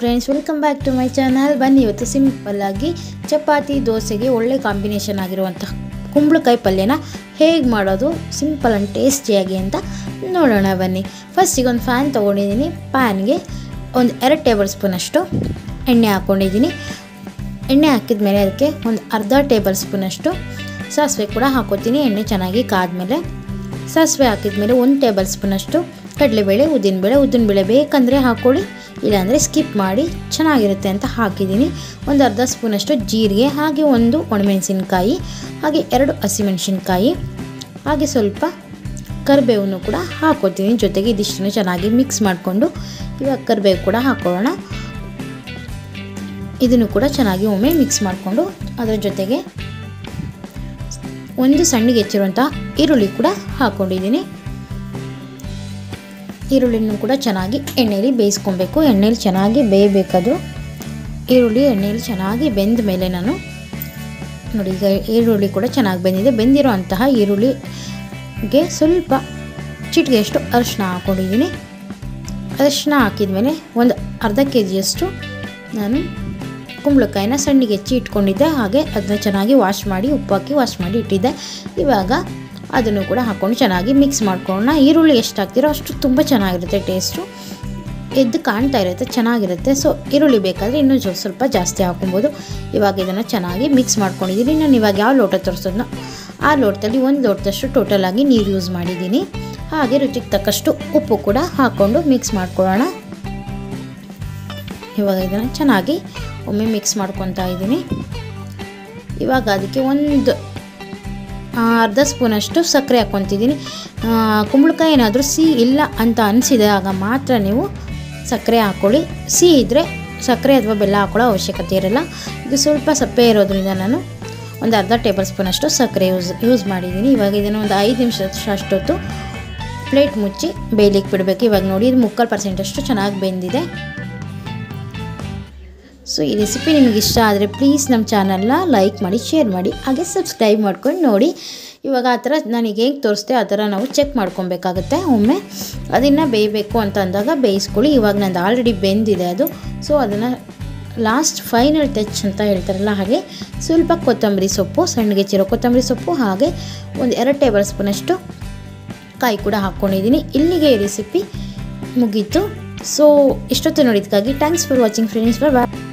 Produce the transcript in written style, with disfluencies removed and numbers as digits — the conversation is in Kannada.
Friends, welcome back to my channel. ಬನ್ನಿ ಇವತ್ತು ಸಿಂಪಲ್ ಆಗಿ ಚಪಾತಿ ದೋಸೆಗೆ ಒಳ್ಳೆ ಕಾಂಬಿನೇಷನ್ ಆಗಿರುವಂತಹ ಕುಂಬಳಕಾಯಿ ಪಲ್ಯನ ಹೇಗೆ ಮಾಡೋದು ಸಿಂಪಲ್ ಆ್ಯಂಡ್ ಟೇಸ್ಟಿಯಾಗಿ ಅಂತ ನೋಡೋಣ ಬನ್ನಿ. ಫಸ್ಟಿಗೆ ಒಂದು ಫ್ಯಾನ್ ತೊಗೊಂಡಿದ್ದೀನಿ. ಪ್ಯಾನ್ಗೆ ಒಂದು 2 ಟೇಬಲ್ ಸ್ಪೂನಷ್ಟು ಎಣ್ಣೆ ಹಾಕ್ಕೊಂಡಿದ್ದೀನಿ. ಎಣ್ಣೆ ಹಾಕಿದ ಮೇಲೆ ಅದಕ್ಕೆ ಒಂದು ಅರ್ಧ ಟೇಬಲ್ ಸ್ಪೂನಷ್ಟು ಸಾಸಿವೆ ಕೂಡ ಹಾಕೋತೀನಿ. ಎಣ್ಣೆ ಚೆನ್ನಾಗಿ ಕಾದ್ಮೇಲೆ ಸಾಸಿವೆ ಹಾಕಿದ್ಮೇಲೆ 1 ಟೇಬಲ್ ಸ್ಪೂನಷ್ಟು ಕಡಲೆಬೇಳೆ, ಉದ್ದಿನಬೇಳೆ ಬೇಕಂದರೆ ಹಾಕ್ಕೊಳ್ಳಿ, ಇಲ್ಲಾಂದರೆ ಸ್ಕಿಪ್ ಮಾಡಿ, ಚೆನ್ನಾಗಿರುತ್ತೆ ಅಂತ ಹಾಕಿದ್ದೀನಿ. ಒಂದು ಅರ್ಧ ಸ್ಪೂನಷ್ಟು ಜೀರಿಗೆ, ಹಾಗೆ 1 ಒಣಮೆಣಸಿನ್ಕಾಯಿ, ಹಾಗೆ 2 ಹಸಿಮೆಣಸಿನ್ಕಾಯಿ, ಹಾಗೆ ಸ್ವಲ್ಪ ಕರಿಬೇವನ್ನು ಕೂಡ ಹಾಕೋತೀನಿ. ಜೊತೆಗೆ ಇದಿಷ್ಟನ್ನು ಚೆನ್ನಾಗಿ ಮಿಕ್ಸ್ ಮಾಡಿಕೊಂಡು ಇವಾಗ ಕರಿಬೇವು ಕೂಡ ಹಾಕೊಳ್ಳೋಣ. ಇದನ್ನು ಕೂಡ ಚೆನ್ನಾಗಿ ಒಮ್ಮೆ ಮಿಕ್ಸ್ ಮಾಡಿಕೊಂಡು ಅದರ ಜೊತೆಗೆ 1 ಸಣ್ಣಗೆ ಹೆಚ್ಚಿರುವಂಥ ಈರುಳ್ಳಿ ಕೂಡ ಹಾಕ್ಕೊಂಡಿದ್ದೀನಿ. ಈರುಳ್ಳಿನೂ ಕೂಡ ಚೆನ್ನಾಗಿ ಎಣ್ಣೆಯಲ್ಲಿ ಬೇಯಿಸ್ಕೊಬೇಕು. ಎಣ್ಣೆಯಲ್ಲಿ ಚೆನ್ನಾಗಿ ಬೇಯಬೇಕದು. ಈರುಳ್ಳಿ ಎಣ್ಣೆಯಲ್ಲಿ ಚೆನ್ನಾಗಿ ಬೆಂದ ಮೇಲೆ ನಾನು ನೋಡಿ, ಈಗ ಈರುಳ್ಳಿ ಕೂಡ ಚೆನ್ನಾಗಿ ಬೆಂದಿದೆ. ಬೆಂದಿರೋ ಅಂತಹ ಈರುಳ್ಳಿಗೆ ಸ್ವಲ್ಪ ಚಿಟಿಕೆಯಷ್ಟು ಅರಿಶಿನ ಹಾಕ್ಕೊಂಡಿದ್ದೀನಿ. ಅರಿಶಿನ ಹಾಕಿದ ಮೇಲೆ ಒಂದು ಅರ್ಧ kg ನಾನು ಕುಂಬಳಕಾಯಿನ ಸಣ್ಣಗೆ ಹೆಚ್ಚಿ ಇಟ್ಕೊಂಡಿದ್ದೆ. ಹಾಗೆ ಅದನ್ನ ಚೆನ್ನಾಗಿ ವಾಶ್ ಮಾಡಿ, ಉಪ್ಪು ಹಾಕಿ ವಾಶ್ ಮಾಡಿ ಇಟ್ಟಿದ್ದೆ. ಇವಾಗ ಅದನ್ನು ಕೂಡ ಹಾಕ್ಕೊಂಡು ಚೆನ್ನಾಗಿ ಮಿಕ್ಸ್ ಮಾಡ್ಕೊಳ್ಳೋಣ. ಈರುಳ್ಳಿ ಎಷ್ಟು ಹಾಕ್ತಿರೋ ಅಷ್ಟು ತುಂಬ ಚೆನ್ನಾಗಿರುತ್ತೆ, ಟೇಸ್ಟು ಎದ್ದು ಕಾಣ್ತಾ ಇರುತ್ತೆ, ಚೆನ್ನಾಗಿರುತ್ತೆ. ಸೊ ಈರುಳ್ಳಿ ಬೇಕಾದರೆ ಇನ್ನೂ ಸ್ವಲ್ಪ ಜಾಸ್ತಿ ಹಾಕೊಬೋದು. ಇವಾಗ ಇದನ್ನು ಚೆನ್ನಾಗಿ ಮಿಕ್ಸ್ ಮಾಡ್ಕೊಂಡಿದ್ದೀನಿ. ನಾನು ಇವಾಗ ಯಾವ ಲೋಟ ತೋರಿಸೋದನ್ನ ಆ ಲೋಟದಲ್ಲಿ 1 ಲೋಟದಷ್ಟು ಟೋಟಲಾಗಿ ನೀರು ಯೂಸ್ ಮಾಡಿದ್ದೀನಿ. ಹಾಗೆ ರುಚಿಗೆ ತಕ್ಕಷ್ಟು ಉಪ್ಪು ಕೂಡ ಹಾಕ್ಕೊಂಡು ಮಿಕ್ಸ್ ಮಾಡ್ಕೊಳ್ಳೋಣ. ಇವಾಗ ಇದನ್ನು ಚೆನ್ನಾಗಿ ಒಮ್ಮೆ ಮಿಕ್ಸ್ ಮಾಡ್ಕೊತಾ ಇದ್ದೀನಿ. ಇವಾಗ ಅದಕ್ಕೆ ಒಂದು ಅರ್ಧ ಸ್ಪೂನಷ್ಟು ಸಕ್ಕರೆ ಹಾಕ್ಕೊತಿದ್ದೀನಿ. ಕುಂಬಳಕಾಯಿ ಏನಾದರೂ ಸಿಹಿ ಇಲ್ಲ ಅಂತ ಅನಿಸಿದೆ ಆಗ ಮಾತ್ರ ನೀವು ಸಕ್ಕರೆ ಹಾಕ್ಕೊಳ್ಳಿ. ಸಿಹಿ ಇದ್ದರೆ ಸಕ್ಕರೆ ಅಥವಾ ಬೆಲ್ಲ ಹಾಕೊಳ್ಳೋ ಅವಶ್ಯಕತೆ ಇರಲ್ಲ. ಇದು ಸ್ವಲ್ಪ ಸಪ್ಪೆ ಇರೋದ್ರಿಂದ ನಾನು ಒಂದು ಅರ್ಧ ಟೇಬಲ್ ಸ್ಪೂನಷ್ಟು ಸಕ್ಕರೆ ಯೂಸ್ ಮಾಡಿದ್ದೀನಿ. ಇವಾಗ ಇದನ್ನು ಒಂದು 5 ನಿಮಿಷ ಅಷ್ಟೊತ್ತು ಪ್ಲೇಟ್ ಮುಚ್ಚಿ ಬೇಯಲಿಕ್ಕೆ ಬಿಡಬೇಕು. ಇವಾಗ ನೋಡಿ, ಇದು 3/4% ಚೆನ್ನಾಗಿ ಬೆಂದಿದೆ. ಸೊ ಈ ರೆಸಿಪಿ ನಿಮಗೆ ಇಷ್ಟ ಆದರೆ ಪ್ಲೀಸ್ ನಮ್ಮ ಚಾನಲ್ನ ಲೈಕ್ ಮಾಡಿ, ಶೇರ್ ಮಾಡಿ, ಹಾಗೆ ಸಬ್ಸ್ಕ್ರೈಬ್ ಮಾಡ್ಕೊಂಡು ನೋಡಿ. ಇವಾಗ ಆ ಥರ ನನಗೆ ಹೇಗೆ ತೋರಿಸ್ದೆ ಆ ಥರ ನಾವು ಚೆಕ್ ಮಾಡ್ಕೊಬೇಕಾಗುತ್ತೆ. ಒಮ್ಮೆ ಅದನ್ನು ಬೇಯಬೇಕು ಅಂತ ಅಂದಾಗ ಬೇಯಿಸ್ಕೊಳ್ಳಿ. ಇವಾಗ ನಂದು ಆಲ್ರೆಡಿ ಬೆಂದಿದೆ ಅದು. ಸೊ ಅದನ್ನು ಲಾಸ್ಟ್ ಫೈನಲ್ ಟಚ್ ಅಂತ ಹೇಳ್ತಾರಲ್ಲ, ಹಾಗೆ ಸ್ವಲ್ಪ ಕೊತ್ತಂಬರಿ ಸೊಪ್ಪು, ಸಣ್ಣಗೆ ಹೆಚ್ಚಿರೋ ಕೊತ್ತಂಬರಿ ಸೊಪ್ಪು, ಹಾಗೆ ಒಂದು 2 ಟೇಬಲ್ ಸ್ಪೂನಷ್ಟು ಕಾಯಿ ಕೂಡ ಹಾಕ್ಕೊಂಡಿದ್ದೀನಿ. ಇಲ್ಲಿಗೆ ಈ ರೆಸಿಪಿ ಮುಗೀತು. ಸೊ ಇಷ್ಟೊತ್ತು ನೋಡಿದ್ದಕ್ಕಾಗಿ thanks for watching friends. Bye.